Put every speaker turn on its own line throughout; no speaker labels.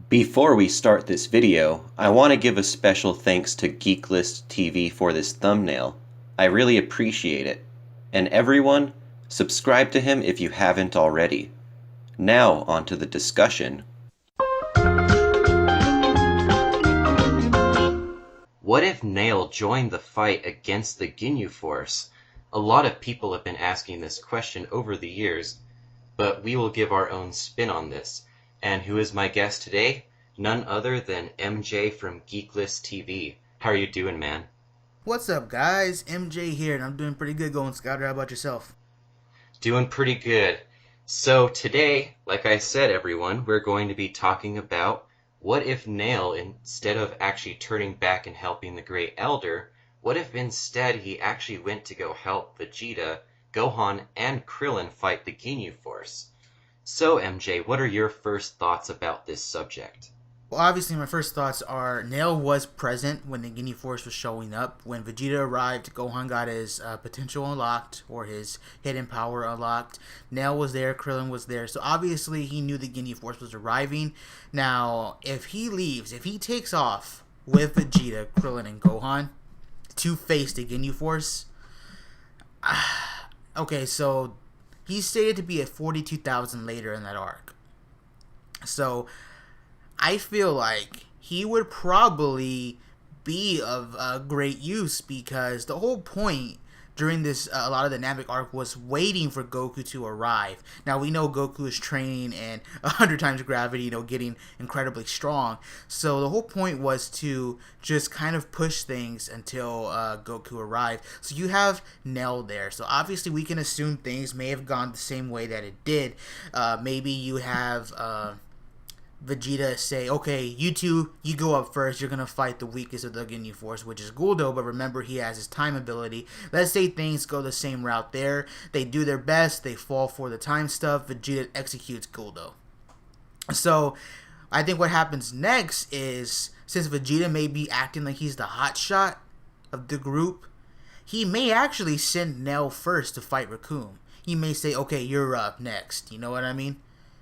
Before we start this video, I want to give a special thanks to GeeklistTV for this thumbnail. I really appreciate it. And everyone, subscribe to him if you haven't already. Now, on to the discussion. What if Nail joined the fight against the Ginyu Force? A lot of people have been asking this question over the years, but we will give our own spin on this. And who is my guest today? None other than MJ from GeeklistTV. How are you doing, man?
What's up, guys? MJ here, and I'm doing pretty good going, Scouter. How about yourself?
Doing pretty good. So today, like I said, everyone, we're going to be talking about what if Nail, instead of actually turning back and helping the Great Elder, what if instead he actually went to go help Vegeta, Gohan, and Krillin fight the Ginyu Force? So, MJ, what are your first thoughts about this subject?
Well, obviously, my first thoughts are Nail was present when the Ginyu Force was showing up. When Vegeta arrived, Gohan got his potential unlocked, or his hidden power unlocked. Nail was there, Krillin was there. So obviously, he knew the Ginyu Force was arriving. Now, if he leaves, if he takes off with Vegeta, Krillin, and Gohan to face the Ginyu Force, okay, so he's stated to be at 42,000 later in that arc. So I feel like he would probably be of great use, because the whole point during this a lot of the Namek arc was waiting for Goku to arrive. Now we know Goku is training in 100 times gravity, getting incredibly strong. So the whole point was to just kind of push things until Goku arrived. So you have Nell there. So obviously we can assume things may have gone the same way that it did. Maybe you have Vegeta say, okay, you two, you go up first. You're going to fight the weakest of the Ginyu Force, which is Guldo, but remember, he has his time ability. Let's say things go the same route there. They do their best. They fall for the time stuff. Vegeta executes Guldo. So I think what happens next is, since Vegeta may be acting like he's the hotshot of the group, he may actually send Nell first to fight Recoome. He may say, okay, you're up next. You know what I mean?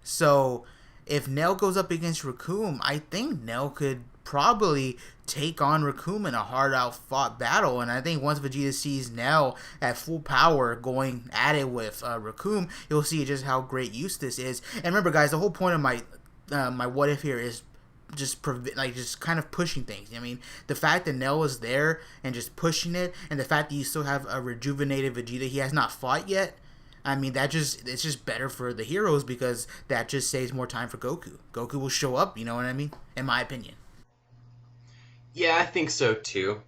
So if Nell goes up against Recoome, I think Nell could probably take on Recoome in a hard out fought battle. And I think once Vegeta sees Nell at full power going at it with Recoome, he'll see just how great use this is. And remember, guys, the whole point of my my what if here is just kind of pushing things. I mean, the fact that Nell was there and just pushing it, and the fact that you still have a rejuvenated Vegeta, he has not fought yet. I mean, it's just better for the heroes, because that just saves more time for Goku. Goku will show up, you know what I mean? In my opinion.
Yeah, I think so too.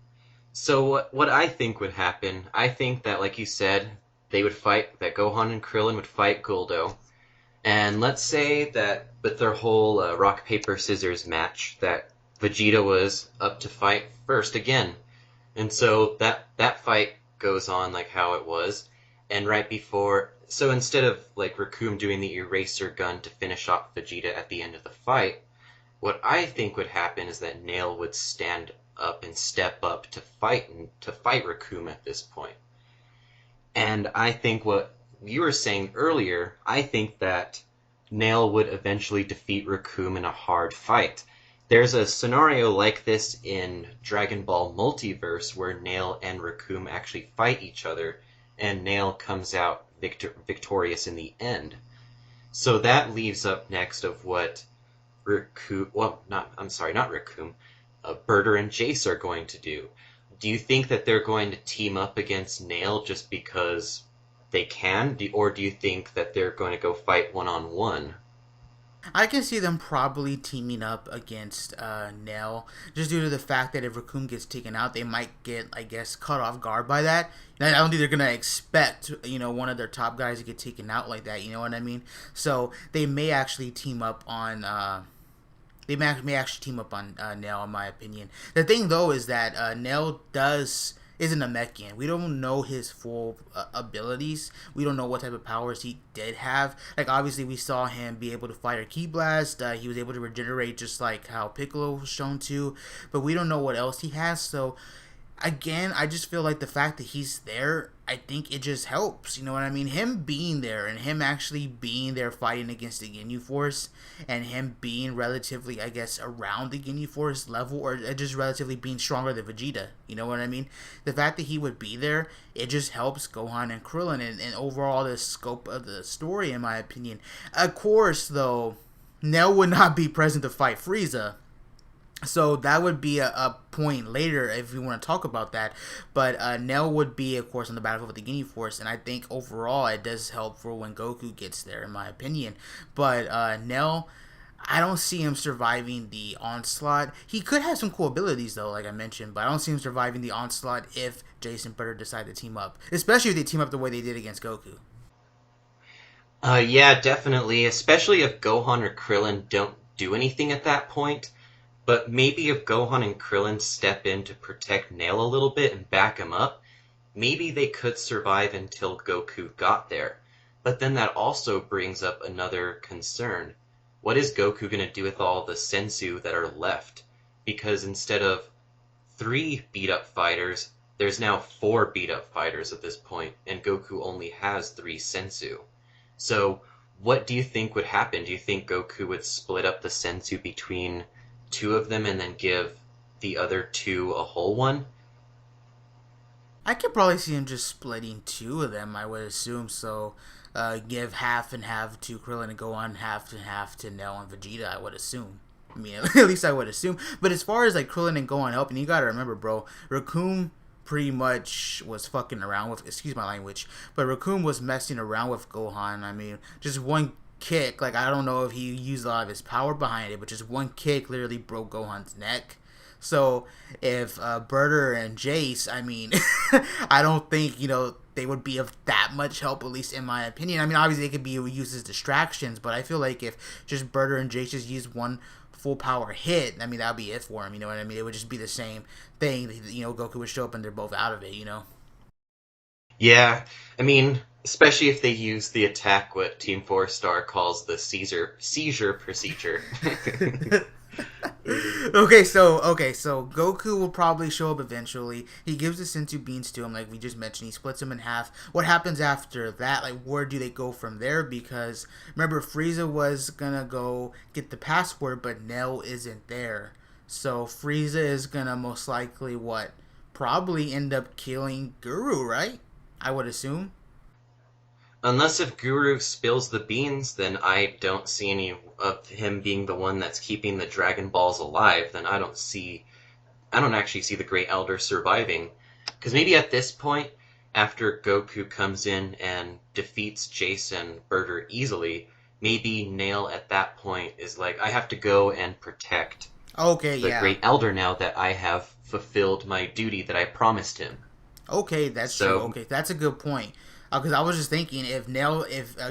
So what I think would happen, I think that, like you said, that Gohan and Krillin would fight Guldo. And let's say that with their whole rock, paper, scissors match, that Vegeta was up to fight first again. And so that fight goes on like how it was. And right before, so instead of like Recoome doing the eraser gun to finish off Vegeta at the end of the fight, what I think would happen is that Nail would stand up and step up to fight Recoome at this point. And I think what you were saying earlier, I think that Nail would eventually defeat Recoome in a hard fight. There's a scenario like this in Dragon Ball Multiverse where Nail and Recoome actually fight each other, and Nail comes out victorious in the end. So that leaves up next of what Burter and Jeice are going to do. Do you think that they're going to team up against Nail just because they can, or do you think that they're going to go fight one-on-one?
I can see them probably teaming up against Nell, just due to the fact that if Recoome gets taken out, they might get, I guess, caught off guard by that. And I don't think they're gonna expect, one of their top guys to get taken out like that. You know what I mean? So they may actually team up on. They may actually team up on Nell, in my opinion. The thing though is that Nell isn't a Namekian. We don't know his full abilities. We don't know what type of powers he did have. Like, obviously, we saw him be able to fire a Ki Blast. He was able to regenerate just like how Piccolo was shown to. But we don't know what else he has. So again, I just feel like the fact that he's there, I think it just helps. You know what I mean? Him being there and him actually being there fighting against the Ginyu Force and him being relatively, I guess, around the Ginyu Force level or just relatively being stronger than Vegeta. You know what I mean? The fact that he would be there, it just helps Gohan and Krillin and overall the scope of the story, in my opinion. Of course, though, Nell would not be present to fight Frieza. So that would be a point later if we want to talk about that. But Nell would be, of course, on the battlefield with the Ginyu Force, and I think overall it does help for when Goku gets there, in my opinion. But Nell, I don't see him surviving the onslaught. He could have some cool abilities, though, like I mentioned, but I don't see him surviving the onslaught if Jeice and Burter decide to team up, especially if they team up the way they did against Goku.
Yeah, definitely. Especially if Gohan or Krillin don't do anything at that point. But maybe if Gohan and Krillin step in to protect Nail a little bit and back him up, maybe they could survive until Goku got there. But then that also brings up another concern. What is Goku going to do with all the Sensu that are left? Because instead of 3 beat-up fighters, there's now 4 beat-up fighters at this point, and Goku only has 3 Sensu. So, what do you think would happen? Do you think Goku would split up the Sensu between 2 of them and then give the other 2 a whole one?
I could probably see him just splitting 2 of them, I would assume. So, give half and half to Krillin and Gohan, half and half to Nell and Vegeta, I would assume. I mean, at least I would assume. But as far as like Krillin and Gohan helping, you gotta remember, bro, Recoome pretty much was fucking around with, excuse my language, but Recoome was messing around with Gohan. I mean, just one kick, like I don't know if he used a lot of his power behind it, but just one kick literally broke Gohan's neck. So if Burter and Jeice, I mean, I don't think, you know, they would be of that much help, at least in my opinion. I mean, obviously they could be used as distractions, but I feel like if just Burter and Jeice just used one full power hit, I mean, that would be it for him, you know what I mean? It would just be the same thing, you know, Goku would show up and they're both out of it, you know?
Yeah, I mean, especially if they use the attack what Team 4 Star calls the seizure procedure.
Okay, so Goku will probably show up eventually. He gives the Senzu beans to him, like we just mentioned. He splits him in half. What happens after that? Like, where do they go from there? Because remember, Frieza was gonna go get the password, but Nell isn't there. So Frieza is gonna most likely what? Probably end up killing Guru, right? I would assume.
Unless if Guru spills the beans, then I don't see any of him being the one that's keeping the Dragon Balls alive. Then I don't actually see the Great Elder surviving. Because maybe at this point, after Goku comes in and defeats Jeice and Burter easily, maybe Nail at that point is like, I have to go and protect
Okay,
the
yeah.
Great Elder now that I have fulfilled my duty that I promised him.
Okay, that's true. Okay, that's a good point. Because I was just thinking, if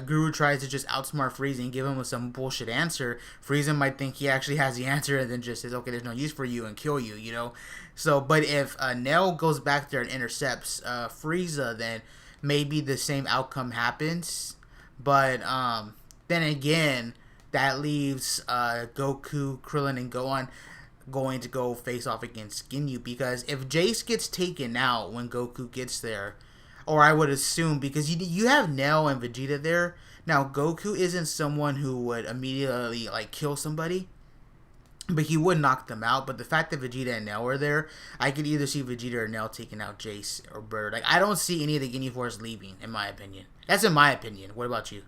Guru tries to just outsmart Frieza and give him some bullshit answer, Frieza might think he actually has the answer and then just says, okay, there's no use for you and kill you, you know? So, but if Nell goes back there and intercepts Frieza, then maybe the same outcome happens. But then again, that leaves Goku, Krillin, and Gohan going to go face off against Ginyu, because if Jeice gets taken out when Goku gets there, or I would assume, because you have Nell and Vegeta there. Now, Goku isn't someone who would immediately, like, kill somebody, but he would knock them out. But the fact that Vegeta and Nell are there, I could either see Vegeta or Nell taking out Jeice or Bird. Like, I don't see any of the Ginyu Force leaving, in my opinion. That's in my opinion. What about you?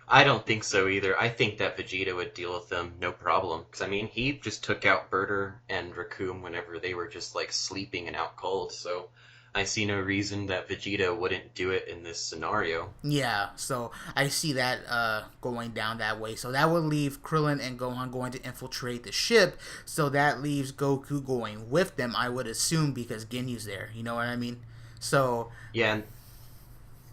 I don't think so either. I think that Vegeta would deal with them no problem. Because, I mean, he just took out Burter and Recoome whenever they were just, like, sleeping and out cold. So I see no reason that Vegeta wouldn't do it in this scenario.
Yeah, so I see that going down that way. So that would leave Krillin and Gohan going to infiltrate the ship. So that leaves Goku going with them, I would assume, because Ginyu's there. You know what I mean? So
Yeah,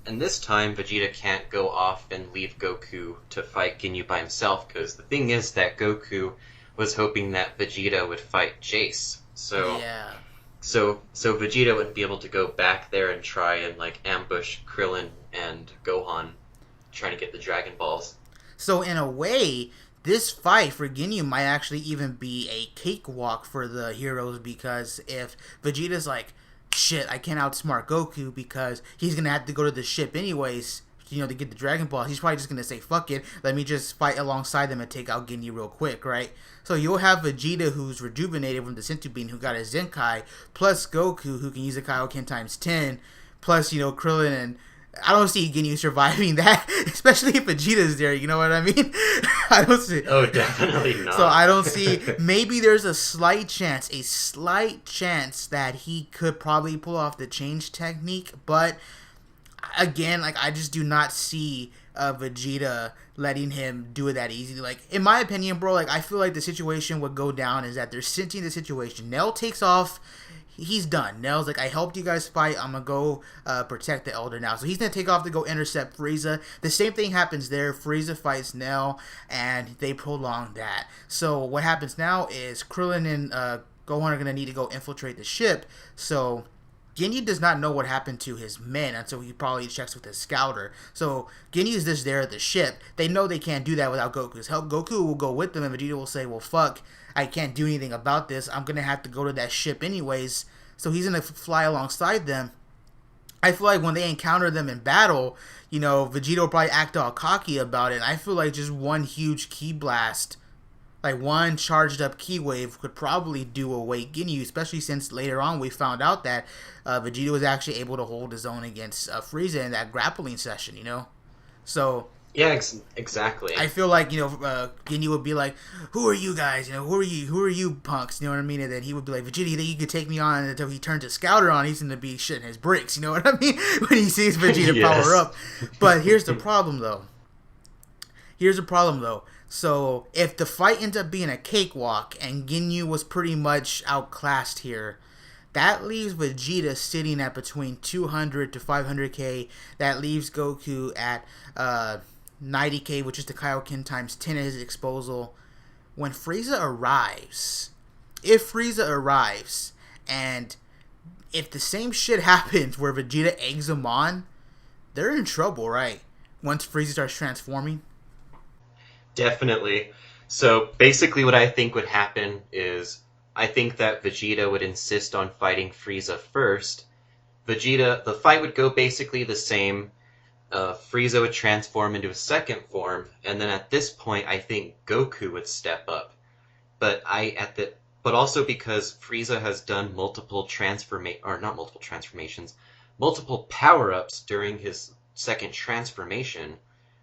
and this time Vegeta can't go off and leave Goku to fight Ginyu by himself, because the thing is that Goku was hoping that Vegeta would fight Jeice.
yeah.
So Vegeta wouldn't be able to go back there and try and like ambush Krillin and Gohan trying to get the Dragon Balls.
So in a way, this fight for Ginyu might actually even be a cakewalk for the heroes, because if Vegeta's like, shit, I can't outsmart Goku because he's gonna have to go to the ship anyways, to get the Dragon Ball, he's probably just gonna say, fuck it, let me just fight alongside them and take out Ginyu real quick, right? So you'll have Vegeta, who's rejuvenated from the Senzu Bean, who got his Zenkai, plus Goku, who can use the Kaioken times 10, plus, Krillin, and I don't see Ginyu surviving that, especially if Vegeta's there, you know what I mean? I don't see.
Oh, definitely not.
So I don't see, maybe there's a slight chance that he could probably pull off the change technique, but again, like, I just do not see Vegeta letting him do it that easy. Like, in my opinion, bro, like, I feel like the situation would go down is that they're cinching the situation. Nell takes off. He's done. Nell's like, I helped you guys fight. I'm going to go protect the Elder now. So he's going to take off to go intercept Frieza. The same thing happens there. Frieza fights Nell, and they prolong that. So what happens now is Krillin and Gohan are going to need to go infiltrate the ship. So Ginyu does not know what happened to his men until he probably checks with his scouter. So Ginyu's just there at the ship. They know they can't do that without Goku's help. Goku will go with them, and Vegeta will say, well, fuck, I can't do anything about this. I'm going to have to go to that ship anyways. So he's going to fly alongside them. I feel like when they encounter them in battle, Vegeta will probably act all cocky about it. And I feel like just one huge ki blast, like one charged up ki wave, could probably do away Ginyu, especially since later on we found out that Vegeta was actually able to hold his own against Frieza in that grappling session, So
yeah, exactly.
I feel like, Ginyu would be like, who are you guys? Who are you punks? You know what I mean? And then he would be like, Vegeta, you think you could take me on? Until he turns his scouter on, he's going to be shitting his bricks. You know what I mean? When he sees Vegeta
Yes.
power up. But here's the problem, though. So if the fight ends up being a cakewalk and Ginyu was pretty much outclassed here, that leaves Vegeta sitting at between 200 to 500k. That leaves Goku at 90k, which is the Kaioken times 10 at his disposal. When Frieza arrives, and if the same shit happens where Vegeta eggs him on, they're in trouble, right? Once Frieza starts transforming.
Definitely. So basically what I think would happen is, I think that Vegeta would insist on fighting Frieza first. The fight would go basically the same. Frieza would transform into a second form, and then at this point, I think Goku would step up. But also because Frieza has done multiple power-ups during his second transformation,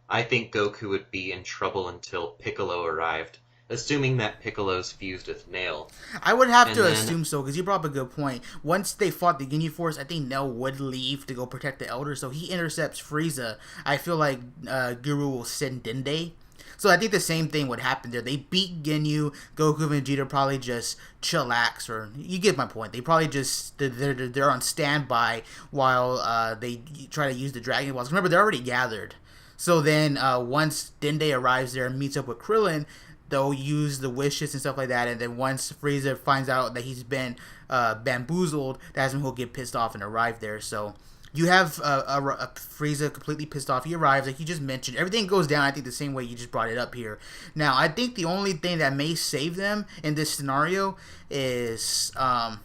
I think Goku would be in trouble until Piccolo arrived, assuming that Piccolo's fused with Nail.
I would have to assume so, because you brought up a good point. Once they fought the Ginyu Force, I think Nail would leave to go protect the Elder, so he intercepts Frieza. I feel like Guru will send Dende. So I think the same thing would happen there. They beat Ginyu, Goku and Vegeta probably just chillax, or you get my point. They probably just, they're on standby while they try to use the Dragon Balls. Remember, they're already gathered. So then once Dende arrives there and meets up with Krillin, they'll use the wishes and stuff like that, and then once Frieza finds out that he's been bamboozled, that's when he'll get pissed off and arrive there. So you have a Frieza completely pissed off. He arrives, like you just mentioned. Everything goes down, I think, the same way you just brought it up here. Now, I think the only thing that may save them in this scenario is the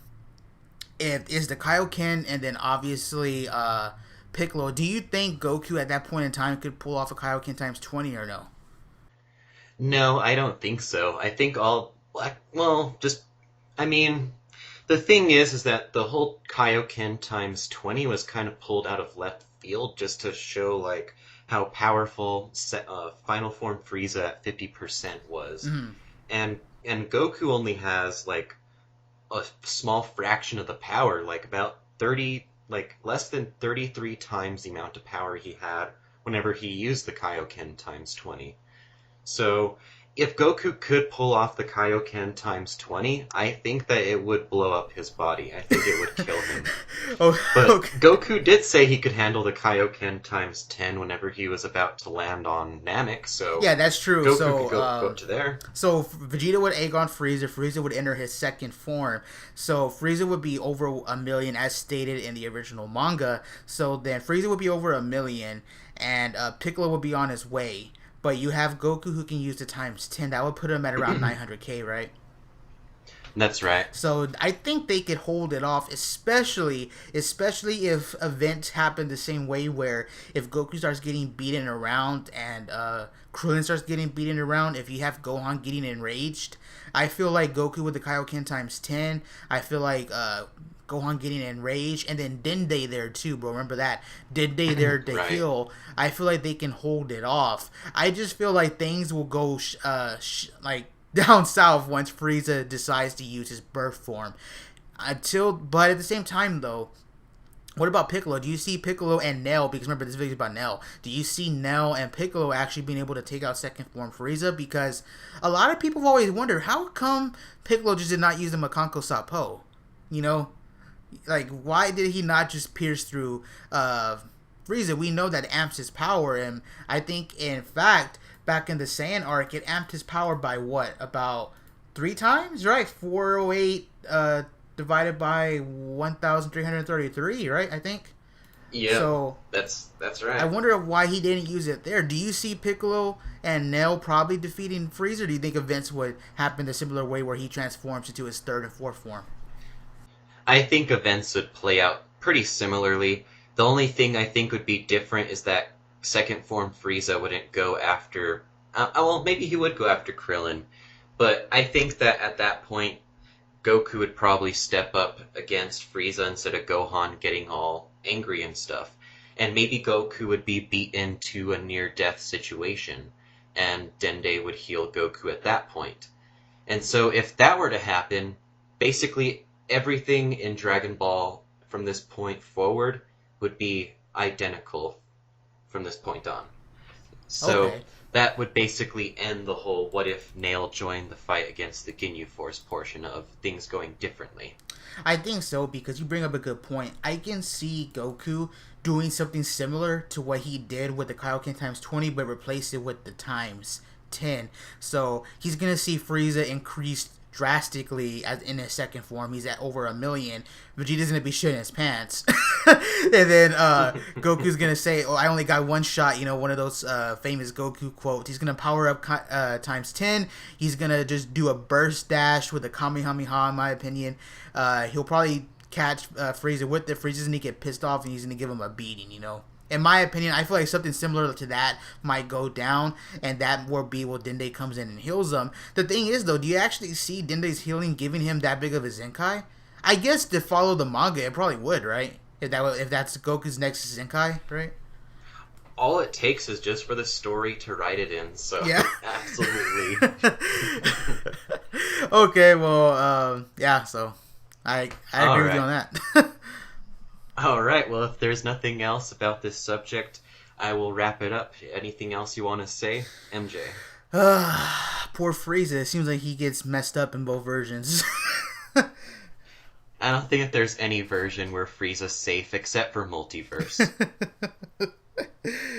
Kaioken, and then obviously Piccolo. Do you think Goku at that point in time could pull off a Kaioken times 20 or no?
No, I don't think so. I think the thing is that the whole Kaioken times 20 was kind of pulled out of left field just to show, like, how powerful Final Form Frieza at 50% was. Mm-hmm. And Goku only has, like, a small fraction of the power, like about 30, like less than 33 times the amount of power he had whenever he used the Kaioken times 20. So if Goku could pull off the Kaioken times 20, I think that it would blow up his body. I think it would kill him. But Goku did say he could handle the Kaioken times 10 whenever he was about to land on Namek, so
yeah, that's true.
Goku could go to there.
So Vegeta would egg on Frieza. Frieza would enter his second form. So Frieza would be over 1 million, as stated in the original manga. So then Frieza would be over 1 million, and Piccolo would be on his way. but you have Goku who can use the times 10. That would put him at around 900k, right?
That's right.
So I think they could hold it off, especially if events happen the same way, where if Goku starts getting beaten around and Krillin starts getting beaten around, if you have Gohan getting enraged, I feel like Goku with the Kaioken times 10, I feel like Gohan getting enraged, and then Dende there too, bro. Remember that? Dende there to
Right.
heal. I feel like they can hold it off. I just feel like things will go like down south once Frieza decides to use his birth form. But at the same time, though, what about Piccolo? Do you see Piccolo and Nell? Because remember, this video is about Nell. Do you see Nell and Piccolo actually being able to take out second form Frieza? Because a lot of people have always wondered, how come Piccolo just did not use the Makanko Sapo? You know, like, why did he not just pierce through Frieza? We know that amps his power, and I think, in fact, back in the Saiyan arc, it amped his power by what? About 3 times, right? 408 divided by 1,333, right? I think.
Yeah.
So
that's right.
I wonder why he didn't use it there. Do you see Piccolo and Nell probably defeating Frieza? Or do you think events would happen a similar way where he transforms into his third and fourth form?
I think events would play out pretty similarly. The only thing I think would be different is that second form Frieza wouldn't go after. Well, maybe he would go after Krillin, but I think that at that point, Goku would probably step up against Frieza instead of Gohan getting all angry and stuff. And maybe Goku would be beaten to a near-death situation, and Dende would heal Goku at that point. And so if that were to happen, basically everything in Dragon Ball from this point forward would be identical from this point on. So
Okay.
that would basically end the whole what if Nail joined the fight against the Ginyu Force portion of things going differently.
I think so, because you bring up a good point. I can see Goku doing something similar to what he did with the Kaioken times 20, but replace it with the times 10. So he's going to see Frieza increase drastically as in his second form. He's at over 1,000,000. Vegeta's going to be shitting his pants. And then Goku's going to say, oh, I only got one shot, one of those famous Goku quotes. He's going to power up times 10. He's going to just do a burst dash with a Kamehameha, in my opinion. He'll probably catch Frieza with it. Frieza's going to get pissed off, and he's going to give him a beating. In my opinion, I feel like something similar to that might go down, and that will be where Dende comes in and heals him. The thing is, though, do you actually see Dende's healing giving him that big of a Zenkai? I guess to follow the manga, it probably would, right? If that's Goku's next Zenkai, right?
All it takes is just for the story to write it in, so
Yeah.
absolutely.
Okay, well, yeah, so I agree with you on that.
Alright, well, if there's nothing else about this subject, I will wrap it up. Anything else you want to say, MJ?
Poor Frieza. It seems like he gets messed up in both versions.
I don't think that there's any version where Frieza's safe except for Multiverse.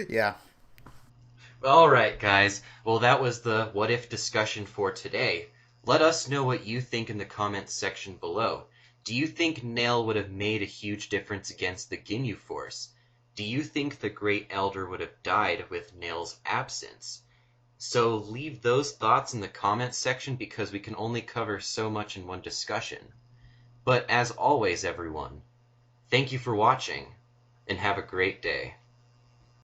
Yeah.
Alright, guys. Well, that was the What If discussion for today. Let us know what you think in the comments section below. Do you think Nail would have made a huge difference against the Ginyu Force? Do you think the Great Elder would have died with Nail's absence? So leave those thoughts in the comments section because we can only cover so much in one discussion. But as always, everyone, thank you for watching, and have a great day.